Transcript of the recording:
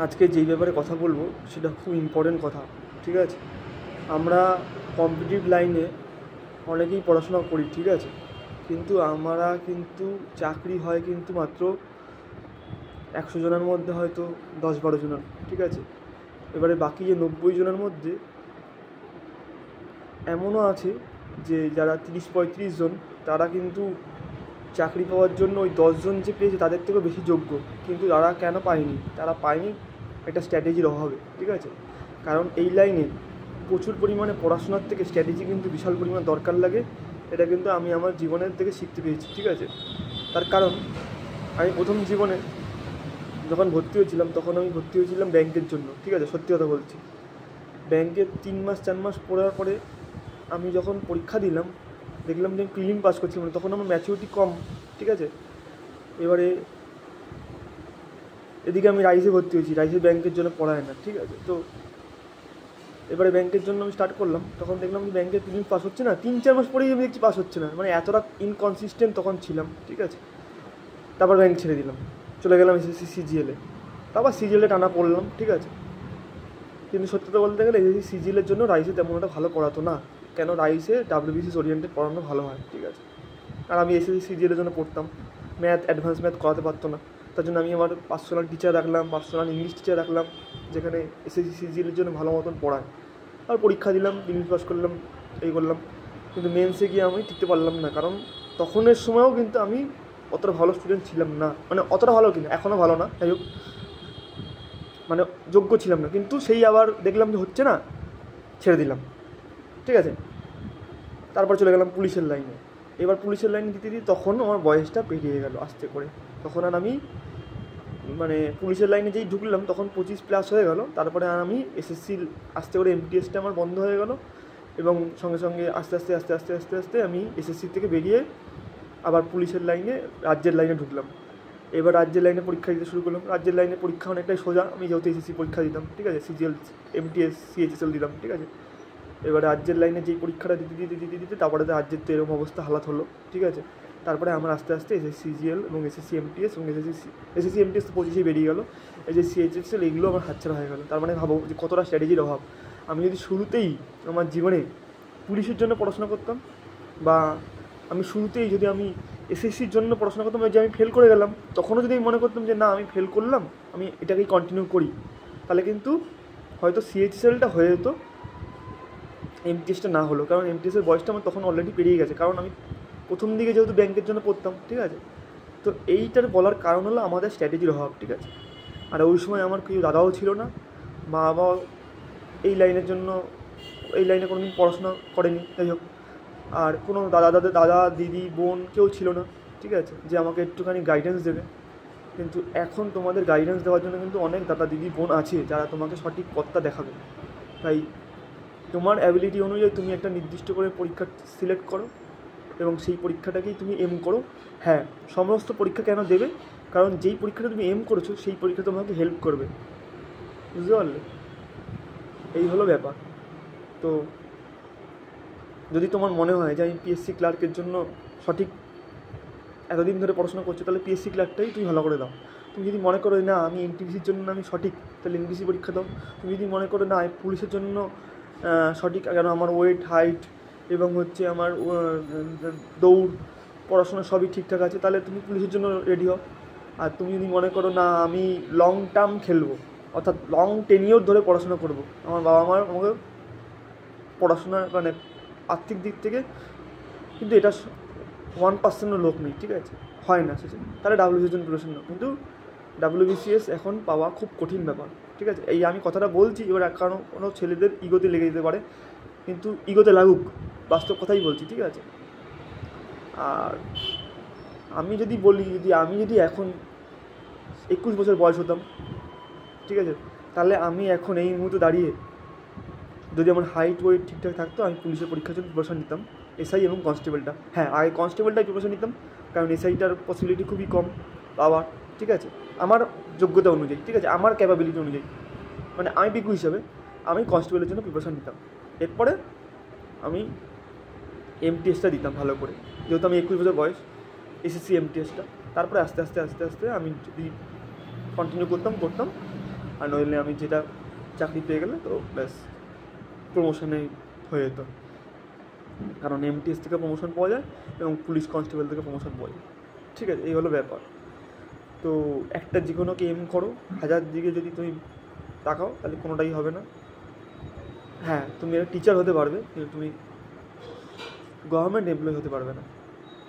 আজকে যেই ব্যাপারে কথা বলবো সেটা খুব ইম্পর্টেন্ট কথা, ঠিক আছে? আমরা কম্পিটিটিভ লাইনে অনেকেই পড়াশোনা করি, ঠিক আছে, কিন্তু আমরা কিন্তু চাকরি হয় কিন্তু মাত্র 100 জনের মধ্যে হয়তো 10-12 জনের, ঠিক আছে? এবারে বাকি যে 90 জনের মধ্যে এমনও আছে যে যারা 30-35 জন, তারা কিন্তু চাকরি পাওয়ার জন্য ওই 10 জন যে পেয়েছে তাদের থেকেও বেশি যোগ্য, কিন্তু তারা কেন পায়নি? তারা পায়নি একটা স্ট্র্যাটেজির অভাবে, ঠিক আছে? কারণ এই লাইনে প্রচুর পরিমাণে পড়াশোনার থেকে স্ট্র্যাটেজি কিন্তু বিশাল পরিমাণ দরকার লাগে। এটা কিন্তু আমি আমার জীবনের থেকে শিখতে পেরেছি, ঠিক আছে? তার কারণ আমি প্রথম জীবনে যখন ভর্তি হয়েছিলাম তখন আমি ভর্তি হয়েছিলাম ব্যাংকের জন্য, ঠিক আছে, সত্যি কথা বলছি। ব্যাংকের 3-4 মাস পড়ার পরে আমি যখন পরীক্ষা দিলাম দেখলাম যে আমি প্রিলিম পাস করছিলাম না, তখন আমার ম্যাচুরিটি কম, ঠিক আছে? এবারে এদিকে আমি রাইসে ভর্তি হয়েছি, রাইসে ব্যাংকের জন্য পড়ায় না, ঠিক আছে? তো এবারে ব্যাংকের জন্য আমি স্টার্ট করলাম, তখন দেখলাম যে ব্যাংকের প্রিলিম পাস হচ্ছে না, 3-4 মাস পরেই আমি দেখছি পাস হচ্ছে না, মানে এতটা ইনকনসিস্টেন্ট তখন ছিলাম, ঠিক আছে? তারপর ব্যাংক ছেড়ে দিলাম, চলে গেলাম এসএসসি সিজিএলে। তারপর সিজিএলে টানা পড়লাম, ঠিক আছে? কিন্তু সত্যি কথা বলতে গেলে এসএসসি সিজিএলের জন্য রাইসে তেমন একটা ভালো পড়াতো না, কেন রাইসে ডাব্লিউবিসিএস ওরিয়েন্টেড পড়ানো ভালো হয়, ঠিক আছে? আর আমি এসএসসি সিজিএলের জন্য পড়তাম, ম্যাথ অ্যাডভান্স ম্যাথ করাতে পারতো না, তার জন্য আমি আমার পার্সোনাল টিচার রাখলাম, পার্সোনাল ইংলিশ টিচার রাখলাম, যেখানে এসএসসি সিজিএলের জন্য ভালো মতন পড়ায়। আর পরীক্ষা দিলাম, প্রিলিমস পাস করলাম, এই করলাম, কিন্তু মেন্সে গিয়ে আমি টিকতে পারলাম না, কারণ তখনের সময়ও কিন্তু আমি অতটা ভালো স্টুডেন্ট ছিলাম না, মানে অতটা ভালো কিনা এখনও ভালো না, যাই হোক, মানে যোগ্য ছিলাম না, কিন্তু সেই আবার দেখলাম যে হচ্ছে না, ছেড়ে দিলাম, ঠিক আছে? তারপর চলে গেলাম পুলিশের লাইনে। এবার পুলিশের লাইনে দিতে দিতে তখন আমার বয়সটা পেরিয়ে গেল আস্তে করে, তখন আর আমি মানে পুলিশের লাইনে যেই ঢুকলাম তখন 25+ হয়ে গেল। তারপরে আর আমি এসএসসি আস্তে করে এমটিএসটা আমার বন্ধ হয়ে গেল, এবং সঙ্গে সঙ্গে আস্তে আস্তে আস্তে আস্তে আস্তে আস্তে আমি এসএসসি থেকে বেরিয়ে আবার পুলিশের লাইনে রাজ্যের লাইনে ঢুকলাম। এবার রাজ্যের লাইনে পরীক্ষা দিতে শুরু করলাম। রাজ্যের লাইনে পরীক্ষা অনেকটাই সোজা, আমি যেহেতু এসএসসি পরীক্ষা দিতাম, ঠিক আছে, সিজিএল এমটিএস সিএইচএসএল দিলাম, ঠিক আছে? এবার রাজ্যের লাইনে যেই পরীক্ষাটা দিতে দিতে দিতে দিতে তারপরে তো রাজ্যের তো এরকম অবস্থা হালাত হলো, ঠিক আছে? তারপরে আমার আস্তে আস্তে এসএসসি সিজিএল এবং এসএসসি এমটিএস এবং এসএসসি এমটিএস তো 25-এ বেরিয়ে গেলো, এসএসসি এইচএসএল এগুলো আমার হাতছাড়া হয়ে গেল। তার মানে ভাবো যে কতটা স্ট্র্যাটেজির অভাব। আমি যদি শুরুতেই আমার জীবনে পুলিশের জন্য পড়াশোনা করতাম, বা আমি শুরুতেই যদি আমি এসএসসির জন্য পড়াশোনা করতাম, যে আমি ফেল করে গেলাম, তখনও যদি আমি মনে করতাম যে না আমি ফেল করলাম, আমি এটাকেই কন্টিনিউ করি, তাহলে কিন্তু হয়তো সিএইচএসএলটা হয়ে যেত, এমটিএসটা না হলো। কারণ এমটিএসের বয়সটা আমার তখন অলরেডি পেরিয়ে গেছে, কারণ আমি প্রথম দিকে যেহেতু ব্যাংকের জন্য পড়তাম, ঠিক আছে? তো এইটার বলার কারণ হলো আমাদের স্ট্র্যাটেজির অভাব, ঠিক আছে? আর ওই সময় আমার কেউ দাদাও ছিল না, মা বাবাও এই লাইনের জন্য এই লাইনে কোনো দিন পড়াশোনা করেনি, যাই হোক। আর কোনো দাদা দিদি বোন কেউ ছিল না, ঠিক আছে, যে আমাকে একটুখানি গাইডেন্স দেবে। কিন্তু এখন তোমাদের গাইডেন্স দেওয়ার জন্য কিন্তু অনেক দাদা দিদি বোন আছে যারা তোমাকে সঠিক পথটা দেখাবে। তাই তোমার অ্যাবিলিটি অনুযায়ী তুমি একটা নির্দিষ্ট করে পরীক্ষা সিলেক্ট করো এবং সেই পরীক্ষাটাকেই তুমি এম করো। হ্যাঁ, সমস্ত পরীক্ষা কেন দেবে? কারণ যেই পরীক্ষাটা তুমি এম করেছো সেই পরীক্ষা তোমাকে হেল্প করবে, বুঝতে পারলে? এই হলো ব্যাপার। তো যদি তোমার মনে হয় যে আমি পিএসসি ক্লার্কের জন্য সঠিক এতদিন ধরে পড়াশোনা করছো, তাহলে পিএসসি ক্লার্কটাই তুমি ভালো করে দাও। তুমি যদি মনে করো না আমি এনটিপিসির জন্য আমি সঠিক, তাহলে এনটিপিসি পরীক্ষা দাও। তুমি যদি মনে করো না পুলিশের জন্য সঠিক, কেন আমার ওয়েট হাইট এবং হচ্ছে আমার দৌড় পড়াশোনা সবই ঠিকঠাক আছে, তাহলে তুমি পুলিশের জন্য রেডি হও। আর তুমি যদি মনে করো না আমি লং টার্ম খেলবো, অর্থাৎ লং টেনিওর ধরে পড়াশোনা করব, আমার বাবা মার আমাকে পড়াশোনার মানে আর্থিক দিক থেকে কিন্তু এটা 1%ও লোক নেই, ঠিক আছে, হয় না সেটা, তাহলে ডাব্লিউবিসিএস জন্য প্রিপারেশন নাও। কিন্তু ডাব্লিউবিসিএস এখন পাওয়া খুব কঠিন ব্যাপার, ঠিক আছে? এই আমি কথাটা বলছি, এবার কারণ কোনো ছেলেদের ইগোতে লেগে যেতে পারে, কিন্তু ইগোতে লাগুক, বাস্তব কথাই বলছি, ঠিক আছে? আর আমি যদি বলি, আমি যদি এখন 21 বছর বয়স হতাম, ঠিক আছে, তাহলে আমি এখন এই মুহূর্তে দাঁড়িয়ে যদি আমার হাইট ওয়েট ঠিকঠাক থাকতো, আমি পুলিশের পরীক্ষার জন্য প্রিপারেশন নিতাম, এসআই এবং কনস্টেবলটা। হ্যাঁ, আগে কনস্টেবলটাই প্রিপারেশন নিতাম, কারণ এসআইটার পসিবিলিটি খুবই কম পাওয়ার, ঠিক আছে, আমার যোগ্যতা অনুযায়ী, ঠিক আছে, আমার ক্যাপাবিলিটি অনুযায়ী, মানে আমি পিকু হিসাবে আমি কনস্টেবলের জন্য প্রিপারেশন নিতাম। এরপরে আমি এমটিএসটা দিতাম ভালো করে, যেহেতু আমি 21 বছর বয়স, এসএসসি এমটিএসটা। তারপরে আস্তে আস্তে আস্তে আস্তে আমি যদি কন্টিনিউ করতাম, আর নইলে আমি যেটা চাকরি পেয়ে গেলে তো ব্যাস প্রমোশনে হয়ে যেত, কারণ এমটিএস থেকে প্রমোশন পাওয়া যায় এবং পুলিশ কনস্টেবল থেকে প্রমোশন পাওয়া যায়। ঠিক আছে, এই হলো ব্যাপার। তো একটা যে কোনোকে এম করো, 1000 দিকে যদি তুমি তাকাও তাহলে কোনোটাই হবে না। হ্যাঁ, তুমি একটা টিচার হতে পারবে, কিন্তু তুমি গভর্নমেন্ট এমপ্লয়ি হতে পারবে না।